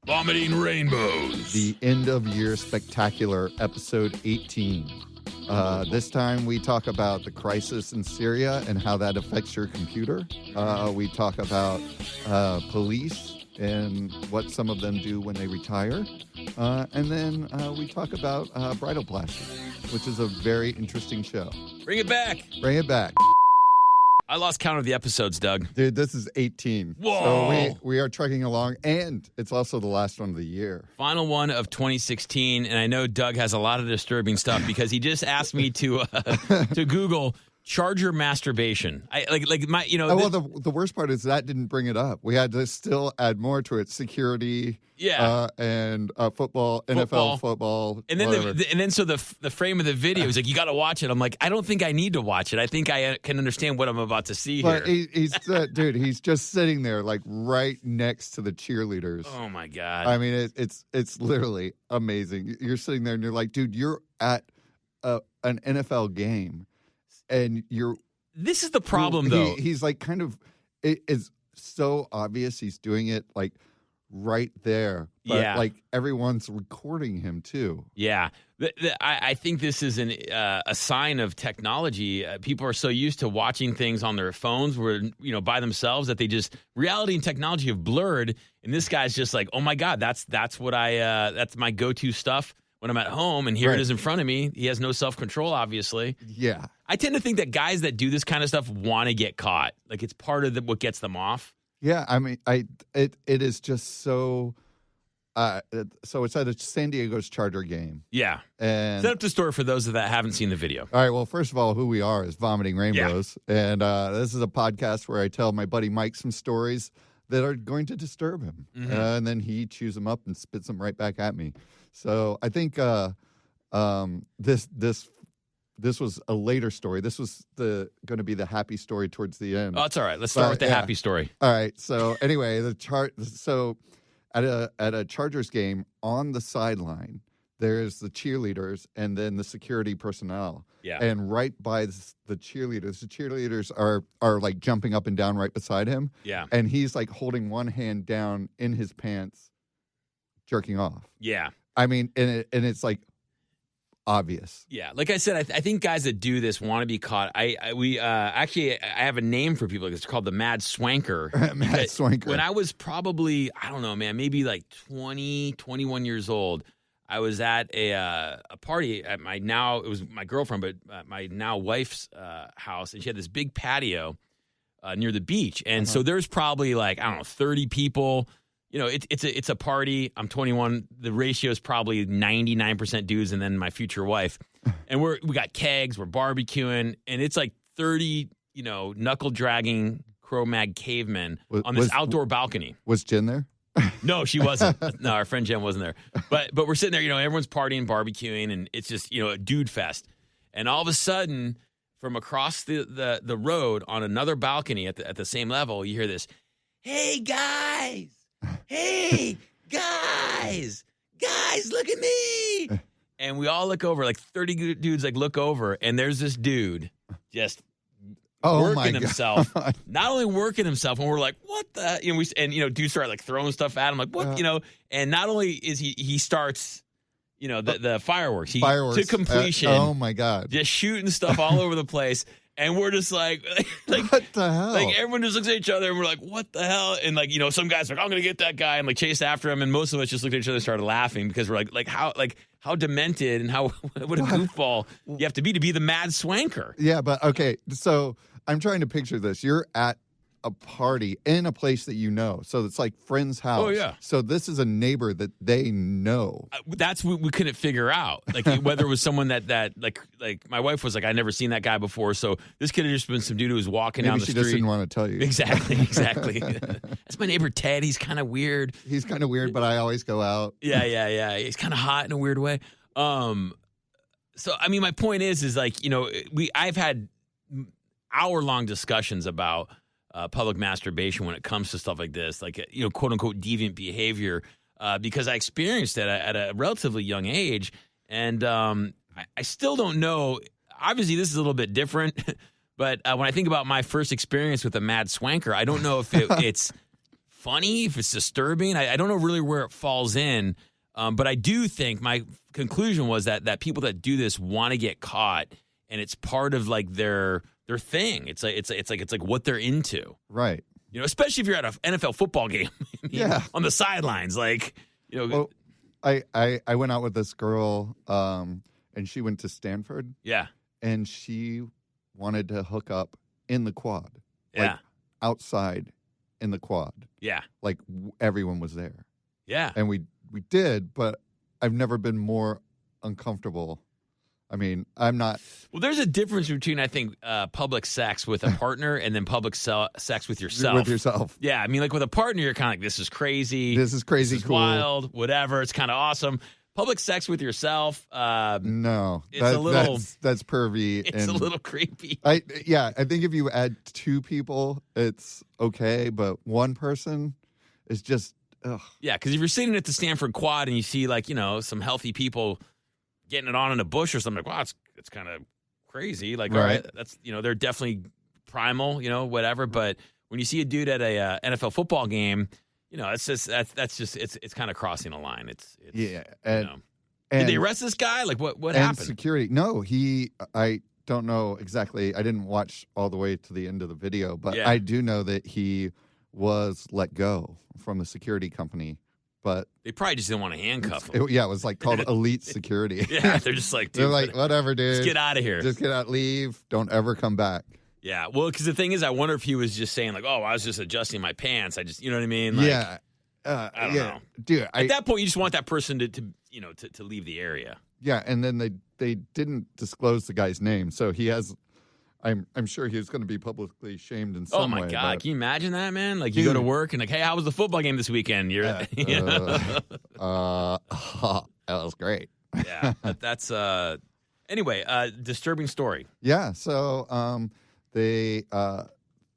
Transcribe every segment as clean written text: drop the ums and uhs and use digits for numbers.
Vomiting Rainbows. The end of year spectacular, episode 18. This time we talk about the crisis in Syria and how that affects your computer. We talk about police and what some of them do when they retire. And then we talk about Bridalplasty, which is a very interesting show. Bring it back. Bring it back. I lost count of the episodes, Doug. Dude, this is 18. Whoa. So we are trucking along, and it's also the last one of the year. Final one of 2016, and I know Doug has a lot of disturbing stuff because he just asked me to Google charger masturbation. The worst part is that didn't bring it up. We had to still add more to it: security, and football, NFL football, and then so the frame of the video is like, you got to watch it. I'm like, I don't think I need to watch it. I think I can understand what I'm about to see here. But he's just sitting there like right next to the cheerleaders. Oh my god! I mean, it's literally amazing. You're sitting there and you're like, dude, you're at an NFL game. And this is the problem, though. He's like it is so obvious he's doing it like right there. But like everyone's recording him too. Yeah. I think this is a sign of technology. People are so used to watching things on their phones by themselves that reality and technology have blurred. And this guy's just like, oh my God, that's my go-to stuff when I'm at home, and here it is in front of me. He has no self-control, obviously. Yeah. I tend to think that guys that do this kind of stuff want to get caught. Like, it's part of what gets them off. Yeah, I mean, it is just so... so it's at a San Diego's Charger game. Yeah. And set up the story for those that haven't seen the video. All right, well, first of all, who we are is Vomiting Rainbows. Yeah. And this is a podcast where I tell my buddy Mike some stories that are going to disturb him. Mm-hmm. And then he chews them up and spits them right back at me. So I think this was a later story. This was going to be the happy story towards the end. Oh, it's all right. Let's start with the happy story. All right. So anyway, So at a Chargers game on the sideline, there's the cheerleaders and then the security personnel. Yeah. And right by the cheerleaders are like jumping up and down right beside him. Yeah. And he's like holding one hand down in his pants, jerking off. Yeah. I mean, and it's like obvious. Yeah, like I said, I think guys that do this want to be caught. I have a name for people. It's called the Mad Swanker. Mad Swanker. When I was probably, I don't know, man, maybe like 20, 21 years old, I was at a party at it was my girlfriend, but my now wife's house, and she had this big patio near the beach, and so there's probably like, I don't know, 30 people. You know, it's a party. I'm 21. The ratio is probably 99% dudes, and then my future wife. And we got kegs. We're barbecuing, and it's like 30, knuckle dragging Cro-Mag cavemen on this outdoor balcony. Was Jen there? No, she wasn't. No, our friend Jen wasn't there. But we're sitting there. Everyone's partying, barbecuing, and it's just a dude fest. And all of a sudden, from across the road on another balcony at the same level, you hear this, "Hey guys! Hey, guys, look at me." And we all look over, like 30 dudes look over, and there's this dude just working himself. Not only working himself, and we're like, what the? Dudes start throwing stuff at him, like, what? And not only is he starts, the fireworks. To completion. Oh, my God. Just shooting stuff all over the place. And we're just like, what the hell? Like, everyone just looks at each other, and we're like, what the hell? And some guys are like, I'm gonna get that guy, and chase after him. And most of us just looked at each other and started laughing because we're like how demented and what a goofball you have to be the mad swanker. Yeah, but okay, so I'm trying to picture this. You're at a party in a place that so it's like friend's house. Oh yeah. So this is a neighbor that they know. That's what we couldn't figure out, whether it was someone that my wife was like, I never seen that guy before, so this could have just been some dude who was walking down the street. Maybe she just didn't want to tell you. Exactly. That's my neighbor Ted. He's kind of weird. But I always go out. Yeah. He's kind of hot in a weird way. So I mean, my point is I've had hour-long discussions about public masturbation when it comes to stuff like this, quote unquote deviant behavior, because I experienced it at a relatively young age. And I still don't know. Obviously, this is a little bit different. But when I think about my first experience with a mad swanker, I don't know if it's funny, if it's disturbing. I don't know really where it falls in, but I do think my conclusion was that people that do this want to get caught, and it's part of like their thing. It's like what they're into, Right. you know. Especially if you're at an NFL football game, Yeah. on the sidelines, like, you know. Well, I went out with this girl, and she went to Stanford, Yeah, and she wanted to hook up in the quad, like yeah, outside in the quad, yeah, like everyone was there, yeah. and we did, but I've never been more uncomfortable. I mean, I'm not. Well, there's a difference between, I think, public sex with a partner and then public sex with yourself. With yourself. Yeah, I mean, like with a partner, you're kind of like, this is crazy. This is crazy, This is cool. wild, whatever. It's kind of awesome. Public sex with yourself, No, it's a little. that's pervy. It's and a little creepy. I think if you add 2 people, it's okay, but one person is just. Ugh. Yeah, because if you're sitting at the Stanford Quad and you see, like, you know, some healthy people getting it on in a bush or something, like, wow, it's kind of crazy. Like, all right, that's, you know, they're definitely primal, you know, whatever. But when you see a dude at a NFL football game, you know, it's just that's just it's kind of crossing a line. It's Yeah, you know. Did they arrest this guy? Like, what happened? Security? No, I don't know exactly. I didn't watch all the way to the end of the video, but Yeah. I do know that he was let go from the security company. But They probably just didn't want to handcuff him. it was like called elite security. Yeah, they're just like, dude, They're like, whatever, dude. just get out of here. Just get out, leave. Don't ever come back. Yeah, well, because the thing is, I wonder if he was just saying, like, oh, I was just adjusting my pants. I just, you know what I mean? Like, Yeah. I don't know. Dude. At that point, you just want that person to leave the area. Yeah, and then they didn't disclose the guy's name, so he has. I'm sure he was going to be publicly shamed in some way. Oh my God! but- Can you imagine that, man? Like, you go to work and like, hey, how was the football game this weekend? You're, you know? that was great. Yeah, that's anyway. Disturbing story. Yeah, so they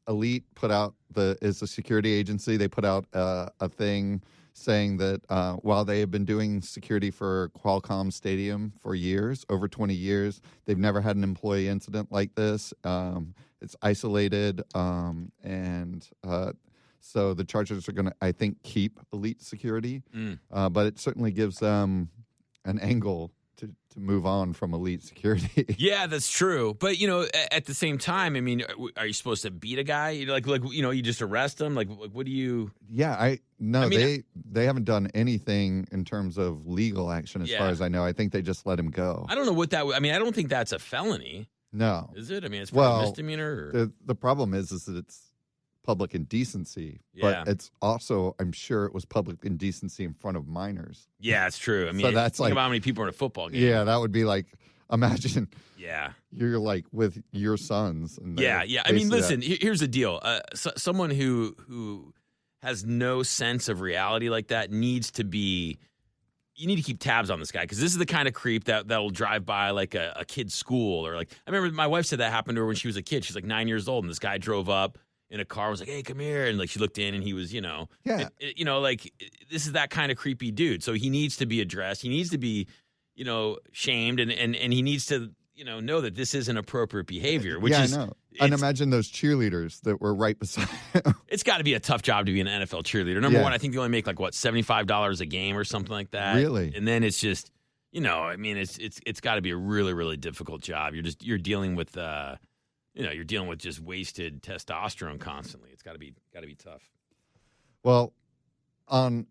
Elite put out is a security agency. They put out a thing saying that while they have been doing security for Qualcomm Stadium for years, over 20 years, they've never had an employee incident like this. It's isolated, and so the Chargers are going to, I think, keep Elite security, but it certainly gives them an angle to move on from Elite security. Yeah, that's true. But, you know, at the same time, I mean, are you supposed to beat a guy? Like you know, you just arrest him? Like what do you... Yeah, they haven't done anything in terms of legal action as far as I know. I think they just let him go. I don't know what that... I mean, I don't think that's a felony. No. Is it? I mean, it's probably a misdemeanor. Or... The problem is that it's public indecency, but it's also, I'm sure it was public indecency in front of minors. Yeah, it's true. I mean, so that's think like, about how many people are in a football game. Yeah, that would be like, imagine. Yeah. You're like with your sons. And yeah. I mean, listen, here's the deal. Someone who has no sense of reality like that needs to be... You need to keep tabs on this guy, because this is the kind of creep that'll drive by like a kid's school, or like, I remember my wife said that happened to her when she was a kid. She's like 9 years old, and this guy drove up in a car, was like, hey, come here. And like, she looked in and he was, you know, like, this is that kind of creepy dude. So he needs to be addressed. He needs to be, you know, shamed, and he needs to, you know that this isn't appropriate behavior, which is, I know. And imagine those cheerleaders that were right beside him. It's got to be a tough job to be an NFL cheerleader. Number one, I think they only make like what, $75 a game or something like that. Really? And then it's just, you know, I mean, it's got to be a really, really difficult job. You're dealing with you're dealing with just wasted testosterone constantly. It's got to be tough. Well, on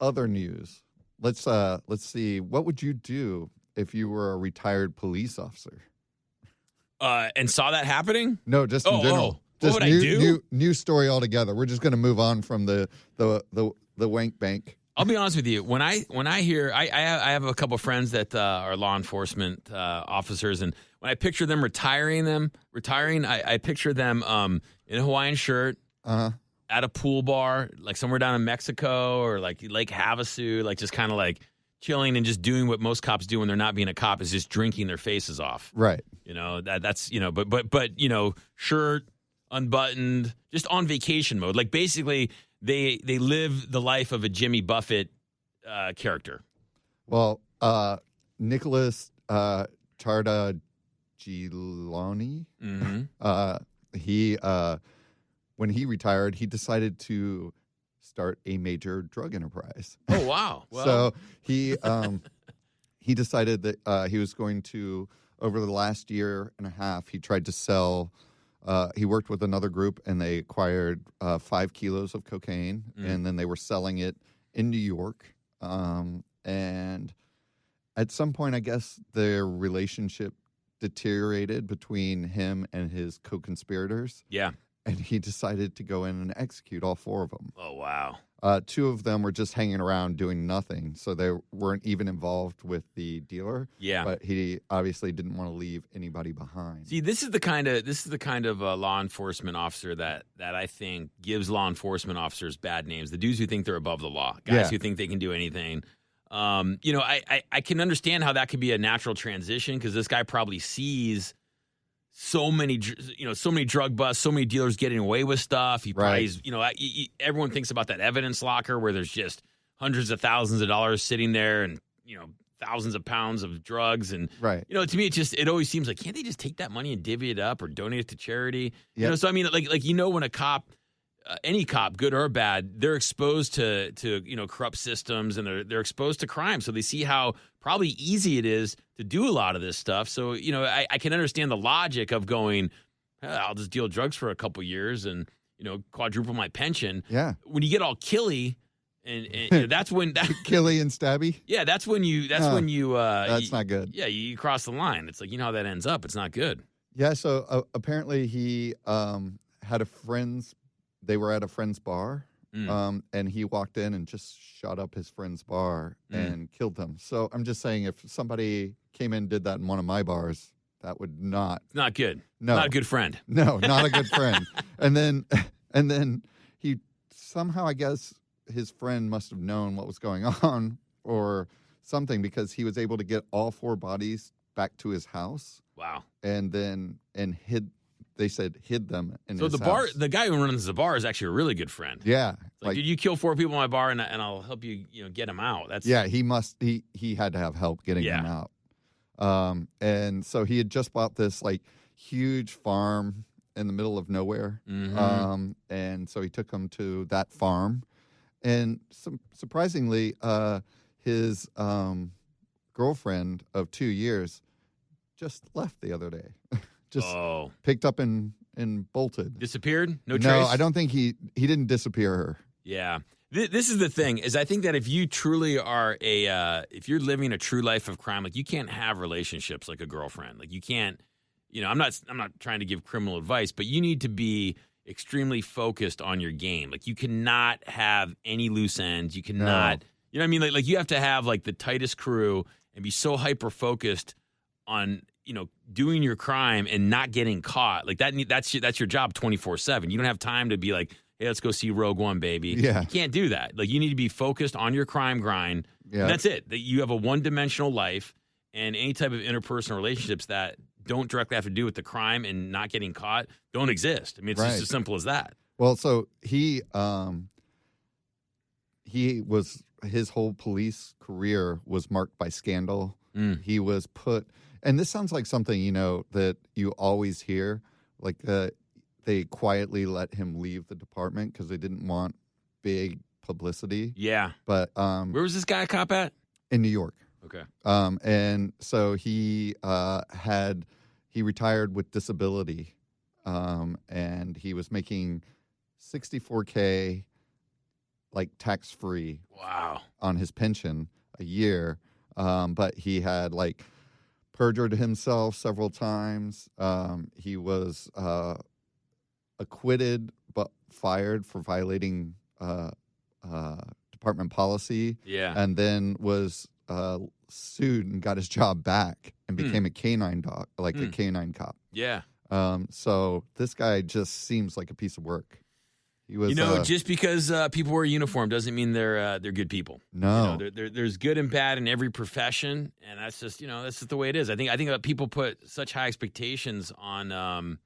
other news, let's see. What would you do if you were a retired police officer? And saw that happening? No, just in general. What would I do? New story altogether. We're just going to move on from the wank bank. I'll be honest with you. When I hear, I have a couple of friends that are law enforcement officers, and when I picture them retiring, I picture them in a Hawaiian shirt at a pool bar, like somewhere down in Mexico or like Lake Havasu, like just kind of like chilling and just doing what most cops do when they're not being a cop, is just drinking their faces off. Right. You know, that's, you know, but you know, shirt unbuttoned, just on vacation mode. Like basically they live the life of a Jimmy Buffett character. Well, Nicholas Tarda Gilani, he when he retired, he decided to start a major drug enterprise. Oh, wow. Well, So he decided that he was going to, over the last year and a half, he tried to sell. He worked with another group, and they acquired 5 kilos of cocaine, and then they were selling it in New York. And at some point, I guess their relationship deteriorated between him and his co-conspirators. yeah. And he decided to go in and execute all 4 of them. Oh, wow. 2 of them were just hanging around doing nothing, so they weren't even involved with the dealer. Yeah. But he obviously didn't want to leave anybody behind. See, this is the kind of law enforcement officer that I think gives law enforcement officers bad names. The dudes who think they're above the law, guys who think they can do anything. I can understand how that could be a natural transition because this guy probably sees so many drug busts, so many dealers getting away with stuff. He probably, everyone thinks about that evidence locker where there's just hundreds of thousands of dollars sitting there and, thousands of pounds of drugs. And, to me, it always seems like, can't they just take that money and divvy it up or donate it to charity? Yep. So I mean, when a cop, any cop, good or bad, they're exposed to corrupt systems and they're exposed to crime. So they see how probably easy it is to do a lot of this stuff. So, I can understand the logic of going, I'll just deal drugs for a couple years and, quadruple my pension. Yeah. When you get all killy and that's when Killy and Stabby? Yeah, that's when you that's not good. Yeah, you cross the line. It's like, how that ends up. It's not good. Yeah, so apparently he had they were at a friend's bar, and he walked in and just shot up his friend's bar and killed them. So I'm just saying, if somebody came in and did that in one of my bars, that would not... It's not good. No. Not a good friend. No, not a good friend. And then he somehow, I guess, his friend must have known what was going on or something, because he was able to get all 4 bodies back to his house. Wow. And hid... They said hid them in so his the house. the guy who runs the bar is actually a really good friend. Yeah, like, dude, you kill 4 people in my bar, and I'll help you, get them out. That's he had to have help getting them out. And so he had just bought this huge farm in the middle of nowhere. And so he took them to that farm, and surprisingly, his girlfriend of 2 years just left the other day. Picked up and bolted. Disappeared? No trace? No, I don't think he didn't disappear her. Yeah. This is the thing, is I think that if you truly are if you're living a true life of crime, you can't have relationships like a girlfriend. You can't, I'm not trying to give criminal advice, but you need to be extremely focused on your game. You cannot have any loose ends. You cannot, you know what I mean? You have to have the tightest crew and be so hyper-focused on, doing your crime and not getting caught. That's your job 24/7. You don't have time to be like, hey, let's go see Rogue One, baby. Yeah. You can't do that. You need to be focused on your crime grind. Yeah. And that's it. That you have a one-dimensional life, and any type of interpersonal relationships that don't directly have to do with the crime and not getting caught don't exist. I mean, it's just as simple as that. Well, so his whole police career was marked by scandal. He was put... And this sounds like something, that you always hear. They quietly let him leave the department because they didn't want big publicity. Yeah. But where was this guy a cop at? In New York. Okay. And so he retired with disability, and he was making $64K tax-free. Wow. On his pension a year. But he had perjured himself several times. He was acquitted but fired for violating department policy. Yeah. And then was sued and got his job back and became a canine dog, a canine cop. Yeah. So this guy just seems like a piece of work. He was, just because people wear a uniform doesn't mean they're good people. No, there's good and bad in every profession, and that's just that's just the way it is. I think that people put such high expectations on a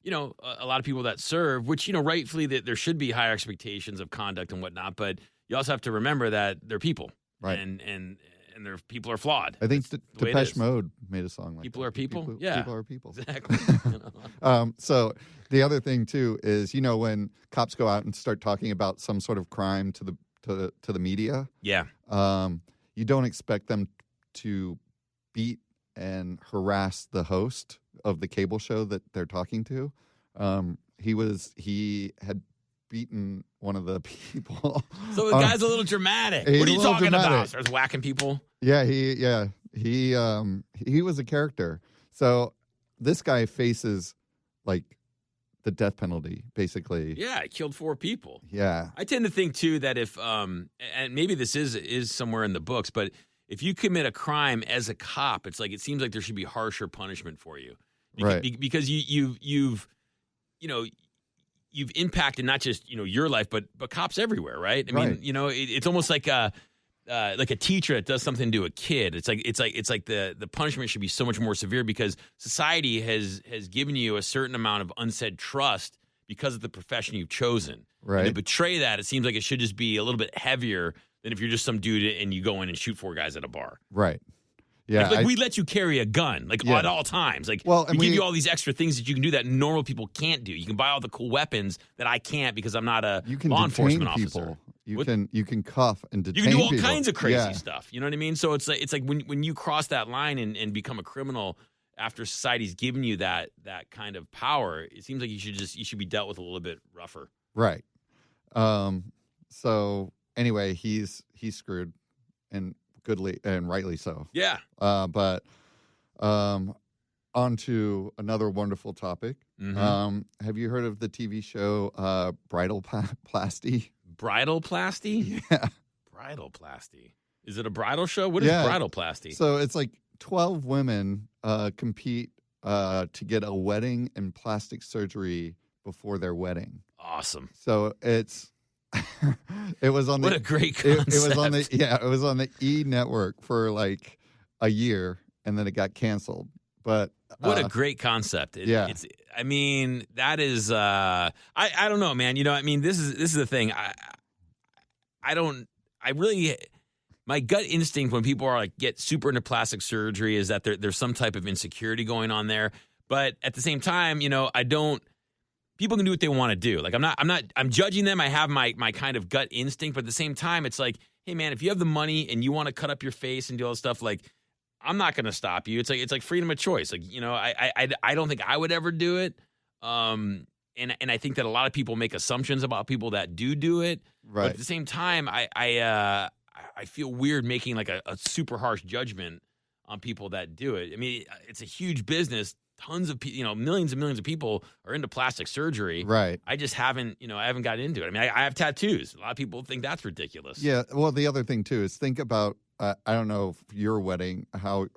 lot of people that serve, which rightfully that there should be higher expectations of conduct and whatnot. But you also have to remember that they're people, right? And and their people are flawed. I think That's the way it Depeche is. Mode made a song like People that. are people? Yeah. People are people. Exactly. So the other thing too is, when cops go out and start talking about some sort of crime to the media, Yeah. you don't expect them to beat and harass the host of the cable show that they're talking to. He had beaten one of the people. So the guy's a little dramatic. What are you talking about? Starts whacking people. Yeah, he was a character. So this guy faces like the death penalty, basically. Yeah, he killed 4 people. Yeah. I tend to think too that if and maybe this is somewhere in the books, but if you commit a crime as a cop, it's like it seems like there should be harsher punishment for you. Right. Because you've impacted not just, your life, but cops everywhere, right? I mean, it's almost like a teacher that does something to a kid. It's like the punishment should be so much more severe because society has given you a certain amount of unsaid trust because of the profession you've chosen. Right. And to betray that, it seems like it should just be a little bit heavier than if you're just some dude and you go in and shoot 4 guys at a bar. Right. Yeah. Like we let you carry a gun, at all times. Like, we give you all these extra things that you can do that normal people can't do. You can buy all the cool weapons that I can't because I'm not a law enforcement officer. You can cuff and detain people. You can do all people. kinds of crazy stuff. You know what I mean? So it's like when you cross that line and become a criminal after society's given you that kind of power, it seems like you should be dealt with a little bit rougher. Right. So anyway, he's screwed and goodly and rightly so. Yeah. But on to another wonderful topic. Mm-hmm. Have you heard of the TV show Bridalplasty? Bridalplasty? Yeah. Bridalplasty. Is it a bridal show? What is Bridalplasty? So it's like 12 women compete to get a wedding and plastic surgery before their wedding. Awesome. So it was on what a great concept. It was on the E network for like a year and then it got canceled. But what a great concept. I mean, that is I don't know, man. This is the thing. My gut instinct when people are like get super into plastic surgery is that there's some type of insecurity going on there. But at the same time, people can do what they want to do. Like I'm judging them. I have my kind of gut instinct, but at the same time, it's like, hey man, if you have the money and you want to cut up your face and do all this stuff, like I'm not going to stop you. It's like freedom of choice. Like, I don't think I would ever do it. And I think that a lot of people make assumptions about people that do it. Right. But at the same time, I feel weird making like a super harsh judgment on people that do it. I mean, it's a huge business. Tons of millions and millions of people are into plastic surgery. Right. I just haven't gotten into it. I mean, I have tattoos. A lot of people think that's ridiculous. Yeah. Well, the other thing too is think about I don't know if your wedding how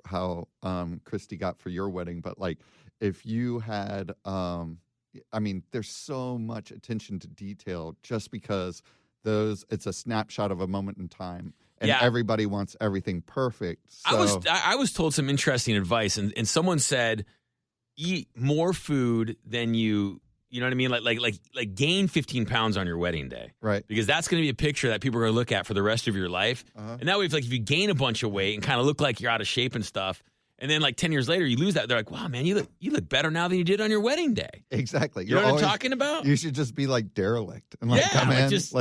Christy got for your wedding, but like if you had there's so much attention to detail just because it's a snapshot of a moment in time. And everybody wants everything perfect. So. I was told some interesting advice, and someone said, eat more food than you know what I mean? Like gain 15 pounds on your wedding day. Right. Because that's going to be a picture that people are going to look at for the rest of your life. Uh-huh. And that way, if you gain a bunch of weight and kind of look like you're out of shape and stuff, and then like 10 years later, you lose that, they're like, wow, man, you look better now than you did on your wedding day. Exactly. You know what I'm talking about? You should just be like derelict and come in with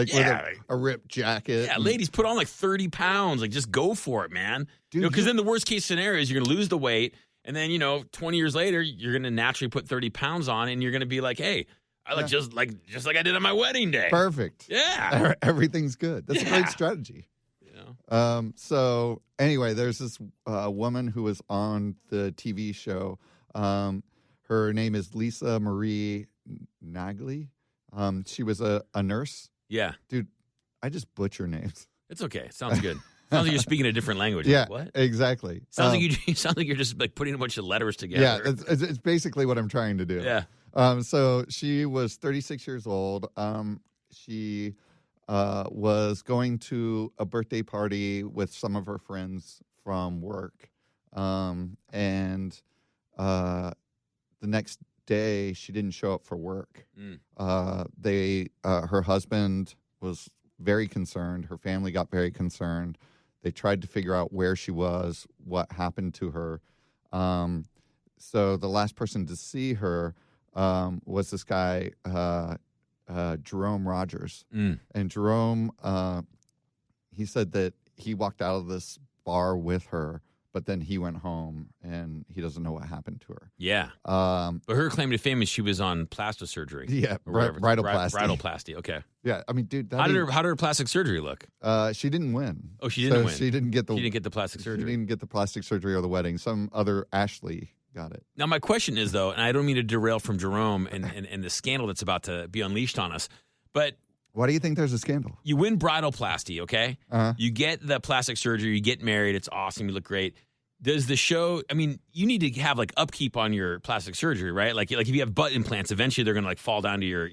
a ripped jacket. Yeah, ladies, put on like 30 pounds. Like just go for it, man. Because then the worst case scenario is you're going to lose the weight. And then, 20 years later, you're going to naturally put 30 pounds on and you're going to be like, hey, I look just like I did on my wedding day. Perfect. Yeah. Everything's good. That's a great strategy. So anyway, there's this woman who was on the TV show. Her name is Lisa Marie Nagli. She was a nurse. Yeah. Dude, I just butcher names. It's okay. Sounds good. Sounds like you're speaking a different language. Yeah, like, what? Exactly. Sounds like you're just like putting a bunch of letters together. Yeah, it's basically what I'm trying to do. Yeah. So she was 36 years old. She was going to a birthday party with some of her friends from work. And the next day, she didn't show up for work. Her husband was very concerned. Her family got very concerned. They tried to figure out where she was, what happened to her. So the last person to see her was this guy, Jerome Rogers. Mm. And Jerome, he said that he walked out of this bar with her, but then he went home and he doesn't know what happened to her. Yeah. But her claim to fame is she was on plastic surgery. Yeah, or whatever. bridalplasty. Bridalplasty, okay. Yeah, I mean, dude. How did her plastic surgery look? She didn't win. Oh, she didn't so win. She didn't get the plastic surgery. She didn't get the plastic surgery or the wedding. Some other Ashley got it. Now, my question is, though, and I don't mean to derail from Jerome and the scandal that's about to be unleashed on us, but why do you think there's a scandal? you win bridalplasty, okay? Uh-huh. You get the plastic surgery, you get married, it's awesome, you look great. Does the show, I mean, you need to have like upkeep on your plastic surgery, right? Like if you have butt implants, eventually they're going to like fall down to your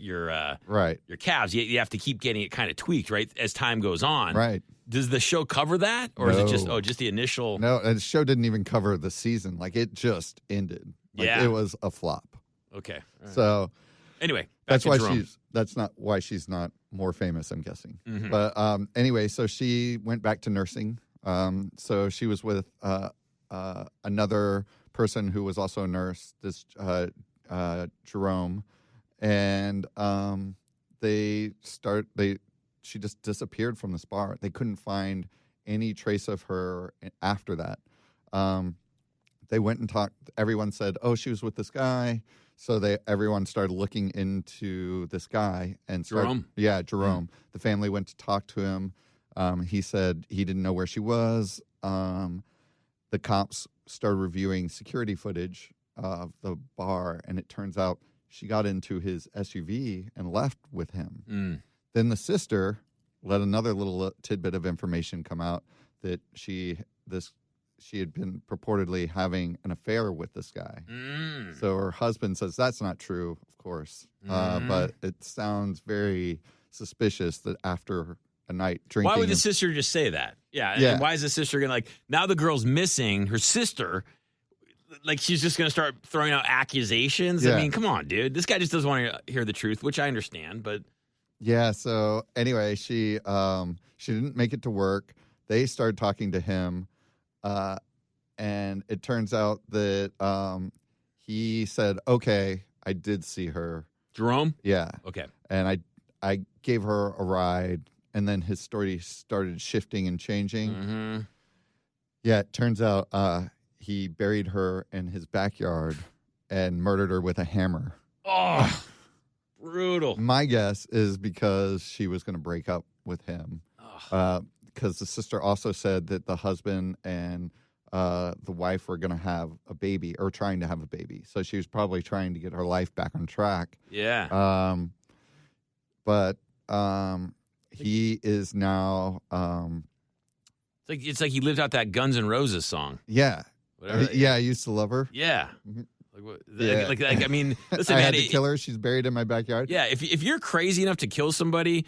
right. your calves. You have to keep getting it kind of tweaked, right? As time goes on. Right. Does the show cover that? Or is it just the initial? No, the show didn't even cover the season. Like it just ended. Like, yeah. It was a flop. Okay. Right. So anyway, that's why that's not why she's not more famous, I'm guessing. Mm-hmm. But anyway, so she went back to nursing. So she was with another person who was also a nurse, this Jerome, and she just disappeared from this bar. They couldn't find any trace of her after that. They went and talked. Everyone said, "Oh, she was with this guy." So everyone started looking into this guy and Jerome. Yeah, Jerome. The family went to talk to him. He said he didn't know where she was. The cops started reviewing security footage of the bar, and it turns out she got into his SUV and left with him. Mm. Then the sister let another little tidbit of information come out that she had been purportedly having an affair with this guy. Mm. So her husband says that's not true, of course, but it sounds very suspicious that after a night drinking. Why would the sister just say that? Yeah. And why is the sister going to now the girl's missing, her sister, like she's just going to start throwing out accusations? Yeah. I mean, come on, dude. This guy just doesn't want to hear the truth, which I understand, but. Yeah, so anyway, she didn't make it to work. They started talking to him, and it turns out that he said, okay, I did see her. Jerome? Yeah. Okay. And I gave her a ride. And then his story started shifting and changing. Mm-hmm. Yeah, it turns out he buried her in his backyard and murdered her with a hammer. Oh, brutal. My guess is because she was going to break up with him. Because the sister also said that the husband and the wife were going to have a baby or trying to have a baby. So she was probably trying to get her life back on track. Yeah. But he is now. It's like he lived out that Guns N' Roses song. Yeah. Whatever. Yeah, I used to love her. Yeah. Mhm. Like, what, Yeah. like I mean, listen, I man. had to kill her. She's buried in my backyard. Yeah, if you're crazy enough to kill somebody,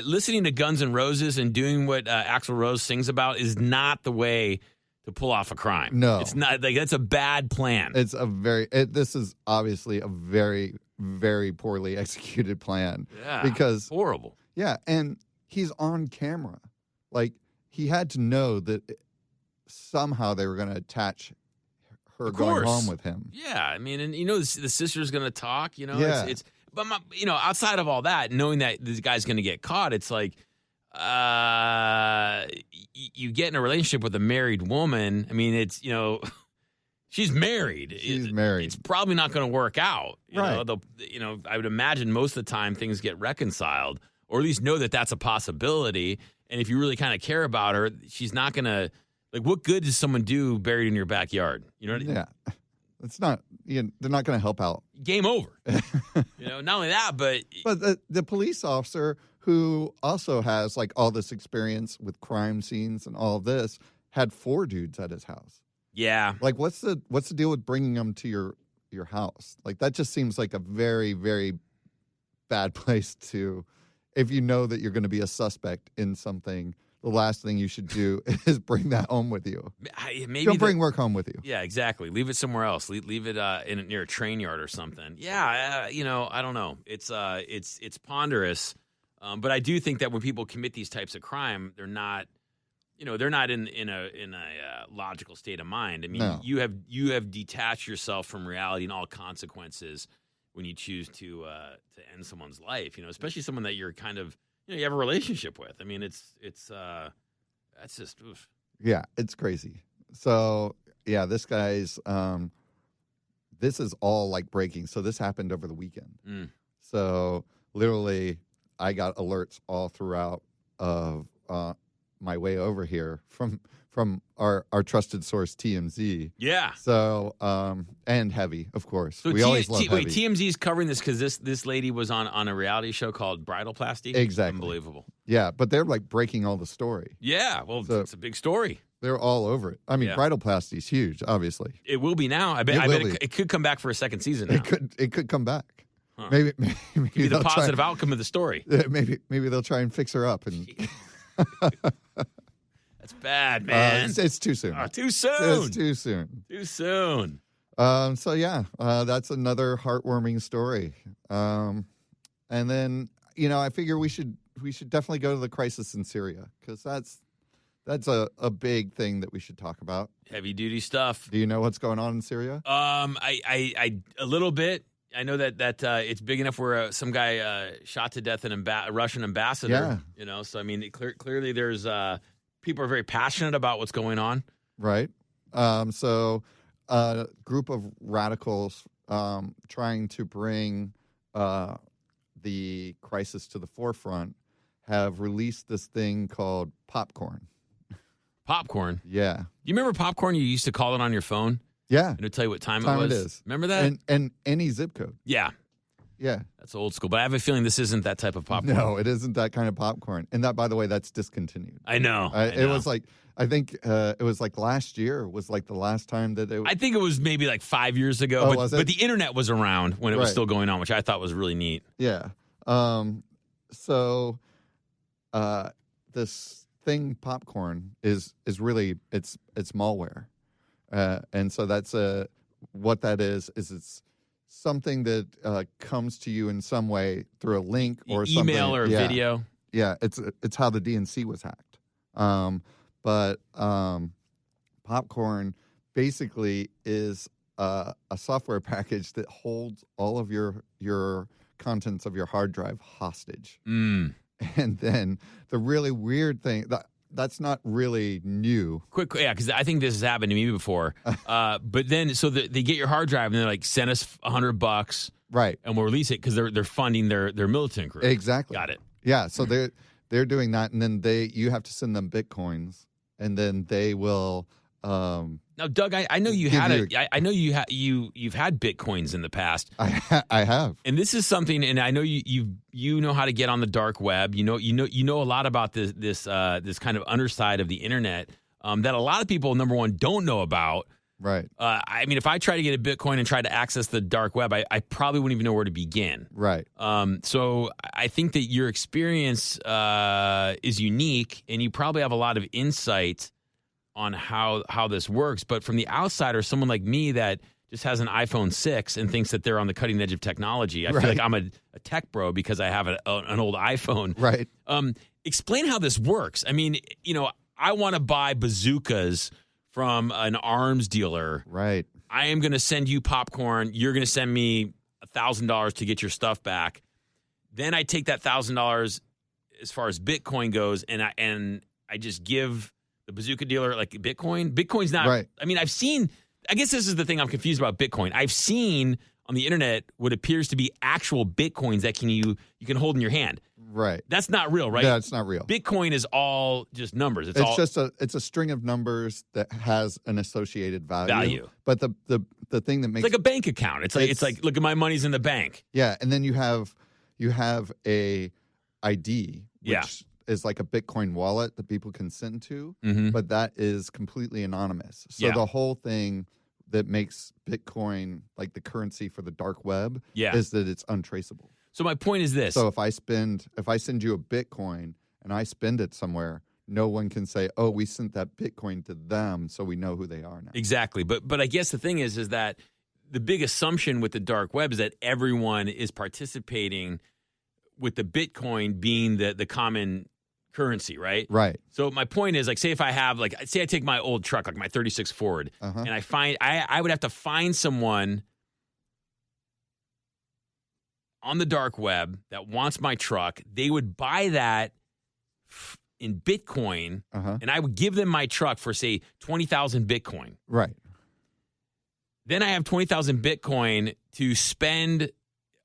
listening to Guns N' Roses and doing what Axl Rose sings about is not the way to pull off a crime. No. It's not. Like that's a bad plan. It's this is obviously a very, very poorly executed plan. Yeah. Because horrible. Yeah, and he's on camera. Like, he had to know that somehow they were going to attach her going home with him. Yeah, I mean, and the sister's going to talk. Yeah. But outside of all that, knowing that this guy's going to get caught, it's like, you get in a relationship with a married woman. I mean, it's she's married. She's married. It's probably not going to work out. Right. I would imagine most of the time things get reconciled, or at least know that that's a possibility. And if you really kind of care about her, she's not going to, like, what good does someone do buried in your backyard? You know what I mean? Yeah. It's not, they're not going to help out. Game over. Not only that, but the police officer who also has like all this experience with crime scenes and all of this had 4 dudes at his house. Yeah. Like, what's the deal with bringing them to your house? Like, that just seems like a very, very bad place to, if you know that you're going to be a suspect in something, the last thing you should do is bring that home with you. Maybe don't bring work home with you. Yeah, exactly. Leave it somewhere else. Leave it near a train yard or something. Yeah, I don't know. It's ponderous, but I do think that when people commit these types of crime, they're not. they're not in a logical state of mind. I mean, No. you have detached yourself from reality and all consequences when you choose to end someone's life. Especially someone that you're kind of you have a relationship with. I mean, it's that's just oof. Yeah, it's crazy. So yeah, this guy's this is all like breaking. So this happened over the weekend. So literally, I got alerts all throughout of my way over here from our trusted source TMZ. Yeah. So and Heavy, of course. So we always love Heavy. Wait, TMZ is covering this because this lady was on a reality show called Bridalplasty. Exactly. Unbelievable. Yeah, but they're like breaking all the story. Yeah. Well, it's a big story. They're all over it. I mean, Bridalplasty is huge, obviously. It will be now. I bet it could come back for a second season now. It could come back. Huh. Maybe could be the positive outcome of the story. Maybe they'll try and fix her up and. That's bad, man. It's too soon. Too soon. It's too soon. Too soon. So yeah, that's another heartwarming story. And then I figure we should definitely go to the crisis in Syria because that's a big thing that we should talk about. Heavy duty stuff. Do you know what's going on in Syria? I a little bit. I know that it's big enough where some guy shot to death a Russian ambassador. Yeah. So I mean, clearly there's people are very passionate about what's going on. Right. So a group of radicals trying to bring the crisis to the forefront have released this thing called popcorn. Popcorn? Yeah. Do you remember popcorn? You used to call it on your phone? Yeah. And it'll tell you what time it was. It is. Remember that? And any zip code. Yeah. Yeah. That's old school. But I have a feeling this isn't that type of popcorn. No, it isn't that kind of popcorn. And that, by the way, that's discontinued. I know. It was like, I think it was like last year was like the last time that it was. I think it was maybe like 5 years ago. Oh, but the internet was around when it was still going on, which I thought was really neat. Yeah. So this thing, popcorn, is really, it's malware. And so that's what that is it's something that comes to you in some way through a link or something. Email or video. Yeah, it's how the DNC was hacked. But popcorn basically is a software package that holds all of your contents of your hard drive hostage. And then the really weird thing that's not really new. Yeah, because I think this has happened to me before. But then, so they get your hard drive and they're like, send us $100, right? And we'll release it because they're funding their militant group. Exactly. Got it. Yeah. So they're doing that, and then you have to send them bitcoins, and then they will. Now, Doug, I know you I know you've had bitcoins in the past. I have, and this is something, and I know you know how to get on the dark web. You know a lot about this kind of underside of the internet that a lot of people, number one, don't know about. Right. I mean, if I try to get a Bitcoin and try to access the dark web, I probably wouldn't even know where to begin. Right. So I think that your experience is unique, and you probably have a lot of insight on how this works. But from the outsider, someone like me that just has an iPhone 6 and thinks that they're on the cutting edge of technology, I feel like I'm a tech bro because I have an old iPhone. Right. Explain how this works. I mean, I want to buy bazookas from an arms dealer. Right. I am going to send you popcorn. You're going to send me $1,000 to get your stuff back. Then I take that $1,000 as far as Bitcoin goes, and I just give the bazooka dealer like Bitcoin. Bitcoin's not. Right. I mean, I guess this is the thing I'm confused about Bitcoin. I've seen on the internet what appears to be actual Bitcoins that you can hold in your hand. Right. That's not real, right? Yeah, it's not real. Bitcoin is all just numbers. It's a string of numbers that has an associated value. But the thing that makes it's like a bank account. It's like look at my money's in the bank. Yeah, and then you have a ID, which is like a Bitcoin wallet that people can send to, but that is completely anonymous. So the whole thing that makes Bitcoin like the currency for the dark web is that it's untraceable. So my point is this. So if I send you a Bitcoin and I spend it somewhere, no one can say, "Oh, we sent that Bitcoin to them, so we know who they are now." Exactly. But I guess the thing is that the big assumption with the dark web is that everyone is participating with the Bitcoin being the common currency, right? Right. So my point is, like, say if I have, like, say I take my old truck, like my 36 Ford, and I find I would have to find someone on the dark web that wants my truck. They would buy that in Bitcoin, and I would give them my truck for, say, 20,000 Bitcoin. Right. Then I have 20,000 Bitcoin to spend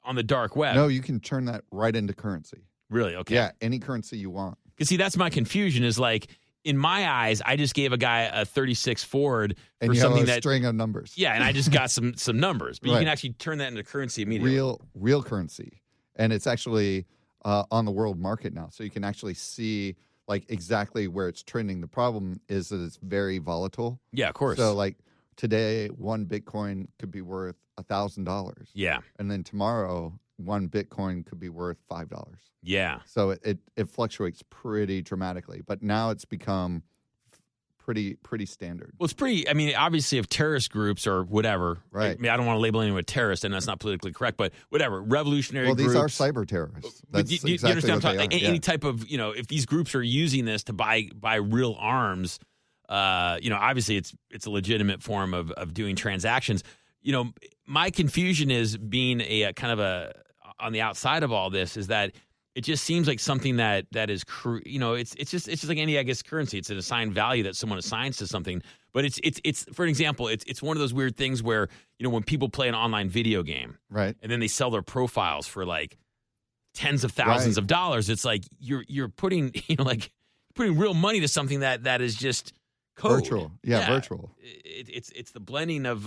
on the dark web. No, you can turn that right into currency. Really? Okay. Yeah, any currency you want. Because, see, that's my confusion is, like, in my eyes, I just gave a guy a 36 Ford and for you something have a string of numbers. Yeah, and I just got some numbers. But you can actually turn that into currency immediately. Real currency. And it's actually on the world market now. So you can actually see, like, exactly where it's trending. The problem is that it's very volatile. Yeah, of course. So, like, today, one Bitcoin could be worth $1,000. Yeah. And then tomorrow, one Bitcoin could be worth $5. Yeah. So it fluctuates pretty dramatically. But now it's become pretty standard. Well, it's pretty, I mean, obviously if terrorist groups or whatever, right. I mean, I don't want to label anyone a terrorist, and that's not politically correct, but whatever, revolutionary groups. Well, these are cyber terrorists. That's you exactly understand what they are. Any type of, you know, if these groups are using this to buy real arms, you know, obviously it's a legitimate form of doing transactions. You know, my confusion is being a kind of on the outside of all this is that it just seems like something that is, you know, it's just like any, I guess, currency. It's an assigned value that someone assigns to something. But it's for an example, it's one of those weird things where, you know, when people play an online video game, right, and then they sell their profiles for like tens of thousands of dollars, it's like you're putting, you know, like putting real money to something that is just code. Virtual, yeah. Virtual. It's the blending of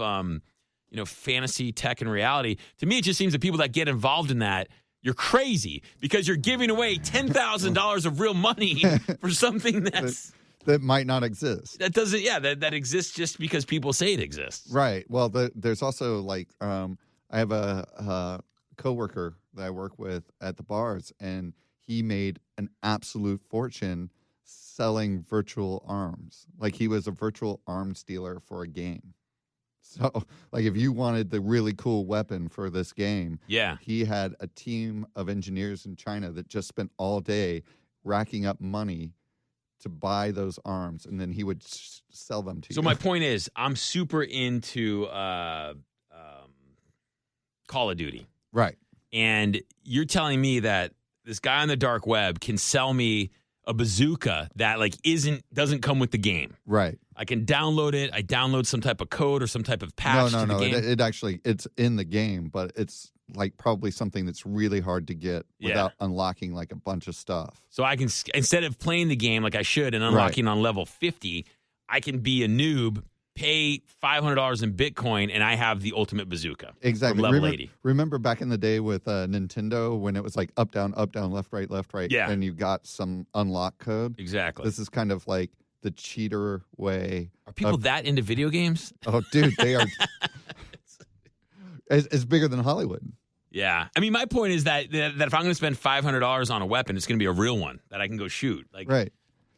you know, fantasy, tech, and reality. To me, it just seems that people that get involved in that, you're crazy because you're giving away $10,000 of real money for something that might not exist. That doesn't, that exists just because people say it exists. Right. Well, there's also like I have a coworker that I work with at the bars, and he made an absolute fortune selling virtual arms. Like he was a virtual arms dealer for a game. So, like, if you wanted the really cool weapon for this game, he had a team of engineers in China that just spent all day racking up money to buy those arms, and then he would sell them to you. So my point is, I'm super into Call of Duty. Right. And you're telling me that this guy on the dark web can sell me a bazooka that like doesn't come with the game. Right. I can download it. I download some type of code or some type of patch to the game. It actually, it's in the game, but it's like probably something that's really hard to get without unlocking like a bunch of stuff. So I can, instead of playing the game like I should and unlocking on level 50, I can be a noob, pay $500 in Bitcoin, and I have the ultimate bazooka. Exactly. From level 80. Remember back in the day with Nintendo when it was like up, down, left, right, yeah, and you got some unlock code? Exactly. This is kind of like the cheater way. Are people that into video games? Oh, dude, they are. It's bigger than Hollywood. Yeah. I mean, my point is that if I'm going to spend $500 on a weapon, it's going to be a real one that I can go shoot. Like, right.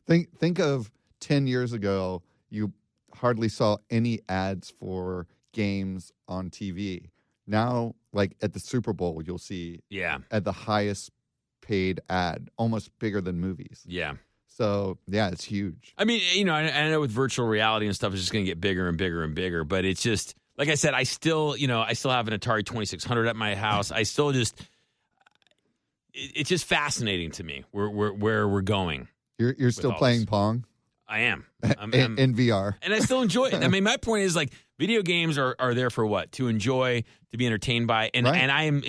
Think of 10 years ago, you hardly saw any ads for games on TV. Now, like at the Super Bowl, you'll see at the highest paid ad, almost bigger than movies. Yeah. So, yeah, it's huge. I mean, you know, I know with virtual reality and stuff, it's just going to get bigger and bigger and bigger. But it's just, like I said, I still have an Atari 2600 at my house. I still just, it's just fascinating to me where we're going. You're still playing Pong? I am. In VR. And I still enjoy it. I mean, my point is like video games are there for what? To enjoy, to be entertained by. And I am,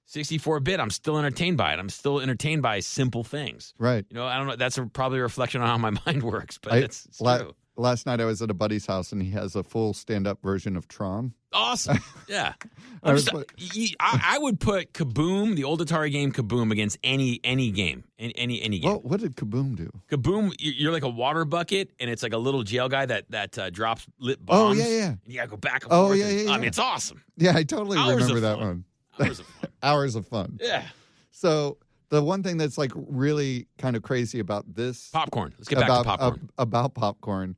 64-bit, I'm still entertained by it. I'm still entertained by simple things. Right. You know, I don't know. That's probably a reflection on how my mind works, but it's true. Last night I was at a buddy's house, and he has a full stand-up version of Tron. Awesome. Yeah. I would put Kaboom, the old Atari game Kaboom, against any game. Any game. Well, what did Kaboom do? Kaboom, you're like a water bucket, and it's like a little jail guy that drops lit bombs. Oh, yeah. And you got to go back and forth. Yeah. I mean, it's awesome. Yeah, I totally remember that one. Hours of fun. Hours of fun. Yeah. So the one thing that's like really kind of crazy about this popcorn. Let's get back to popcorn. About popcorn,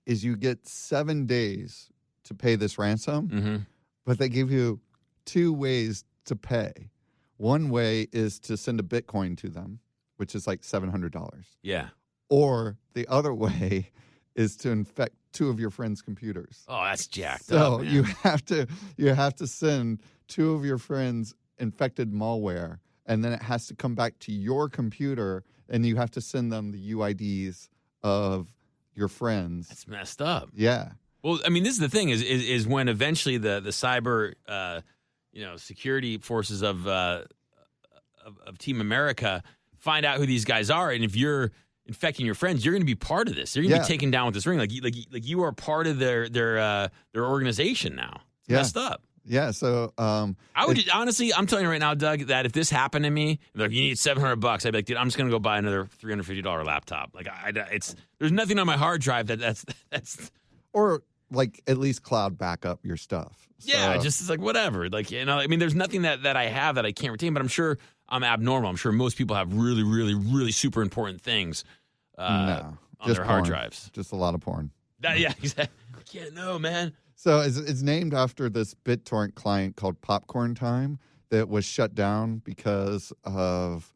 is you get 7 days to pay this ransom, but they give you 2 ways to pay. One way is to send a Bitcoin to them, which is like $700. Yeah. Or the other way is to infect 2 of your friends' computers. Oh, that's jacked So up, man. you have to send 2 of your friends infected malware, and then it has to come back to your computer, and you have to send them the UIDs of your friends. That's messed up. Yeah. Well, I mean, this is the thing: is when eventually the cyber, security forces of Team America find out who these guys are, and if you're infecting your friends, you're going to be part of this. You're going to be taken down with this ring, like you are part of their organization now. It's messed up. Yeah. So I would honestly, I'm telling you right now, Doug, that if this happened to me, like you need $700, I'd be like, dude, I'm just going to go buy another $350 laptop. Like there's nothing on my hard drive that's or like at least cloud backup your stuff. Yeah, just it's like whatever. Like, I mean, there's nothing that I have that I can't retain, but I'm sure I'm abnormal. I'm sure most people have really, really, really super important things on their hard drives. Just a lot of porn. Yeah, exactly. I can't know, man. So it's named after this BitTorrent client called Popcorn Time that was shut down because of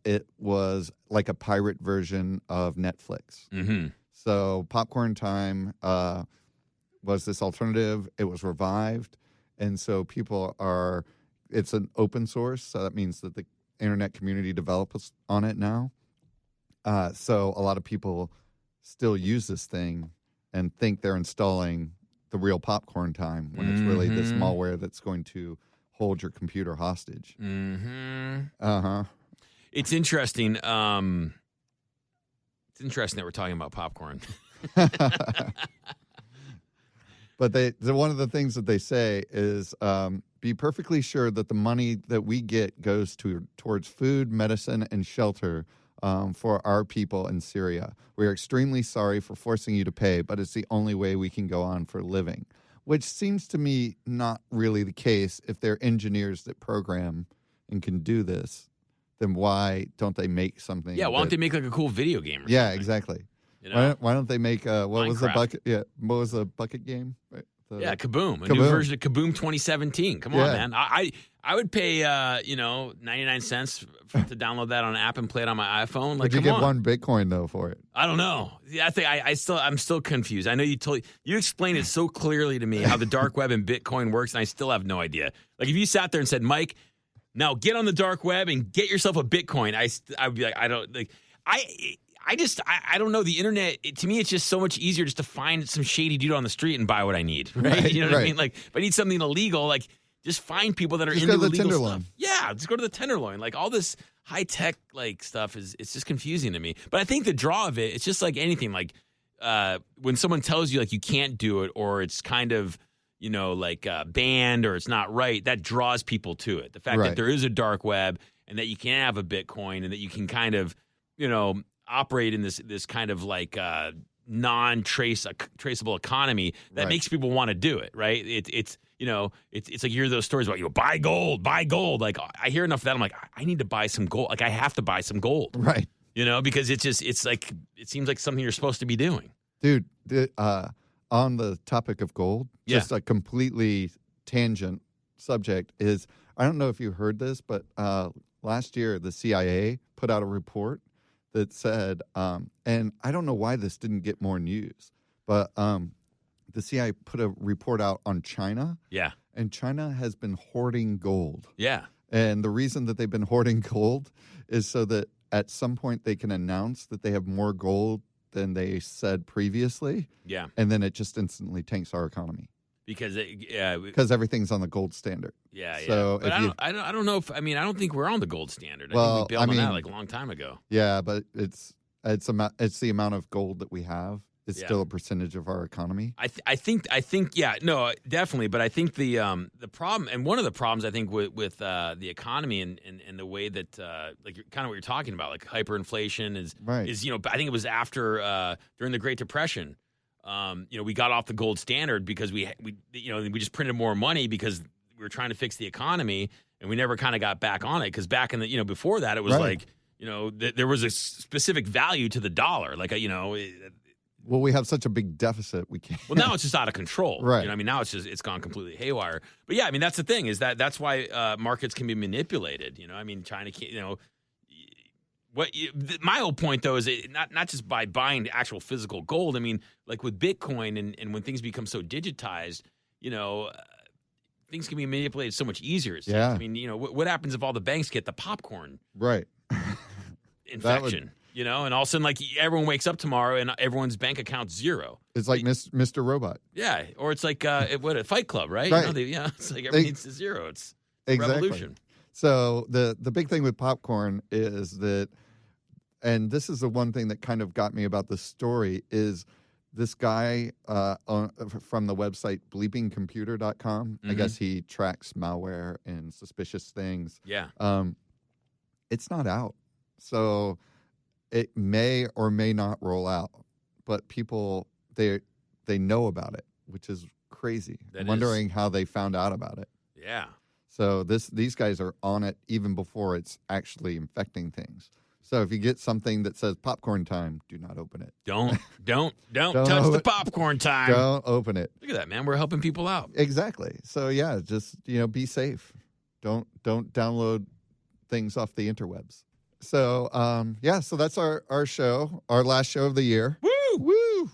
it was like a pirate version of Netflix. Mm-hmm. So Popcorn Time was this alternative. It was revived. And so it's an open source. So that means that the internet community develops on it now. So a lot of people still use this thing and think they're installing the real Popcorn Time when it's really this malware that's going to hold your computer hostage. Mm-hmm. Uh-huh. It's interesting. It's interesting that we're talking about popcorn. But one of the things that they say is be perfectly sure that the money that we get goes towards food, medicine, and shelter for our people in Syria. We are extremely sorry for forcing you to pay, but it's the only way we can go on for living, which seems to me not really the case. If they're engineers that program and can do this, then why don't they make something? Yeah, why don't they make like a cool video game? Or yeah, something? Exactly. You know? Why don't they make Minecraft. what was the bucket? Yeah, what was the bucket game? Right? Kaboom, a new version of Kaboom 2017. Come on, man. I would pay 99 cents to download that on an app and play it on my iPhone. Like, Would you get 1 Bitcoin though for it? I don't know. Yeah, I think I'm still confused. I know you explained it so clearly to me how the dark web and Bitcoin works, and I still have no idea. Like if you sat there and said, Mike, now get on the dark web and get yourself a Bitcoin, I would be like, I don't like I don't know. The internet, to me, it's just so much easier just to find some shady dude on the street and buy what I need. Right? You know what I mean? Like, if I need something illegal, like, just find people that are into illegal stuff. Tenderloin. Yeah, just go to the Tenderloin. Like, all this high-tech, like, stuff it's just confusing to me. But I think the draw of it's just like anything. Like, when someone tells you, like, you can't do it or it's kind of, banned or it's not right, that draws people to it. The fact that there is a dark web and that you can have a Bitcoin and that you can kind of, operate in this kind of like non-traceable economy that makes people want to do it, right? It's like you hear those stories about buy gold. Like I hear enough of that, I'm like, I need to buy some gold. Like I have to buy some gold, right? Because it's like it seems like something you're supposed to be doing, dude. On the topic of gold, just a completely tangent subject is I don't know if you heard this, but last year the CIA put out a report that said, and I don't know why this didn't get more news, but the CIA put a report out on China. Yeah. And China has been hoarding gold. Yeah. And the reason that they've been hoarding gold is so that at some point they can announce that they have more gold than they said previously. Yeah. And then it just instantly tanks our economy. Because everything's on the gold standard. Yeah, yeah. So but I don't know if I don't think we're on the gold standard. I think we bailed on that like a long time ago. Yeah, but it's the amount of gold that we have. It's still a percentage of our economy. I think yeah, no, definitely. But I think the problem, and one of the problems I think with the economy and the way that like kind of what you're talking about, like hyperinflation is I think it was after during the Great Depression. We got off the gold standard because we just printed more money because we were trying to fix the economy, and we never kind of got back on it because back in the before that it was like there was a specific value to the dollar, like well, we have such a big deficit we can't. Well, now it's just out of control, right? Now it's gone completely haywire. But yeah, that's the thing is that's why markets can be manipulated. China can't. My whole point, though, is not just by buying actual physical gold. I mean, like with Bitcoin and when things become so digitized, things can be manipulated so much easier. Yeah. I mean, what happens if all the banks get the popcorn Right. infection? And all of a sudden, like, everyone wakes up tomorrow and everyone's bank account's zero. It's like Mr. Robot. Yeah, or it's like a Fight Club, right? Right. It's like everything's to zero. It's Exactly. revolution. So the big thing with popcorn is that, and this is the one thing that kind of got me about this story, is this guy from the website bleepingcomputer.com. I guess he tracks malware and suspicious things. Yeah. It's not out. So it may or may not roll out, but people, they know about it, which is crazy. I'm wondering how they found out about it. Yeah. So these guys are on it even before it's actually infecting things. So if you get something that says popcorn time, do not open it. Don't touch the popcorn time. Don't open it. Look at that, man. We're helping people out. Exactly. So yeah, just be safe. Don't download things off the interwebs. So so that's our show, our last show of the year. Woo! Woo!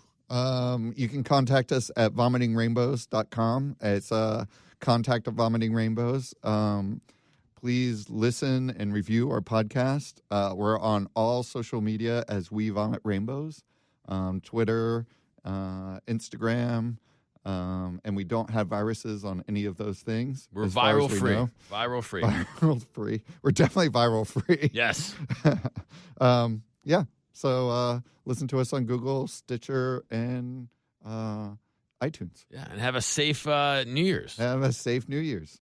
You can contact us at vomitingrainbows.com. It's contact at Vomiting Rainbows. Please listen and review our podcast. We're on all social media as We Vomit Rainbows, Twitter, Instagram, and we don't have viruses on any of those things. We're viral free. Viral free. Viral free. We're definitely viral free. Yes. Yeah. So listen to us on Google, Stitcher, and iTunes. Yeah, and have a safe New Year's. Have a safe New Year's.